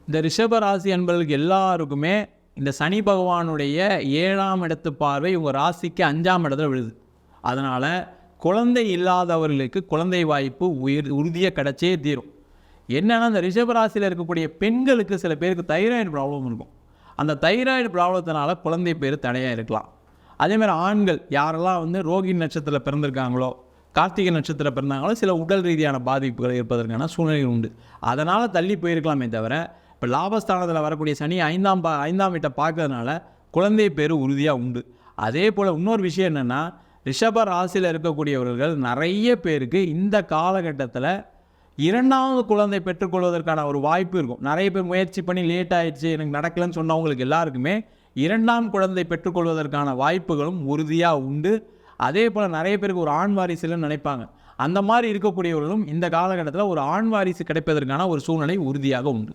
இந்த ரிஷப ராசி அன்பர்களுக்கு எல்லாருக்குமே இந்த சனி பகவானுடைய 7ஆம் இடத்து பார்வை உங்கள் ராசிக்கு 5ஆம் இடத்துல விழுது. அதனால் குழந்தை இல்லாதவர்களுக்கு குழந்தை வாய்ப்பு உறுதியாக கிடச்சே தீரும். என்னென்னா இந்த ரிஷப ராசியில் இருக்கக்கூடிய பெண்களுக்கு சில பேருக்கு தைராய்டு ப்ராப்ளம் இருக்கும். அந்த தைராய்டு ப்ராப்ளத்தினால குழந்தை பேர் தடையாக இருக்கலாம். அதேமாதிரி ஆண்கள் யாரெல்லாம் ரோகிணி நட்சத்திரத்தில் பிறந்திருக்காங்களோ, கார்த்திகை நட்சத்திரம் பிறந்தாங்களோ சில உடல் ரீதியான பாதிப்புகள் இருப்பதற்கான சூழ்நிலை உண்டு. அதனால் தள்ளி போயிருக்கலாமே தவிர, இப்போ லாபஸ்தானத்தில் வரக்கூடிய சனி 5ஆம் வீட்டை பார்க்கறதுனால குழந்தை பேர் உறுதியாக உண்டு. அதே போல் இன்னொரு விஷயம் என்னென்னா, ரிஷப ராசியில் இருக்கக்கூடியவர்கள் நிறைய பேருக்கு இந்த காலகட்டத்தில் 2வது குழந்தை பெற்றுக்கொள்வதற்கான ஒரு வாய்ப்பு இருக்கும். நிறைய பேர் முயற்சி பண்ணி லேட் ஆகிடுச்சு, எனக்கு நடக்கலைன்னு சொன்னவங்களுக்கு எல்லாருக்குமே 2ஆம் குழந்தை பெற்றுக்கொள்வதற்கான வாய்ப்புகளும் உறுதியாக உண்டு. அதே போல் நிறைய பேருக்கு ஒரு ஆண் வாரிசுன்னு நினைப்பாங்க. அந்த மாதிரி இருக்கக்கூடியவர்களும் இந்த காலகட்டத்தில் ஒரு ஆண் வாரிசு கிடைப்பதற்கான ஒரு சூழ்நிலை உறுதியாக உண்டு.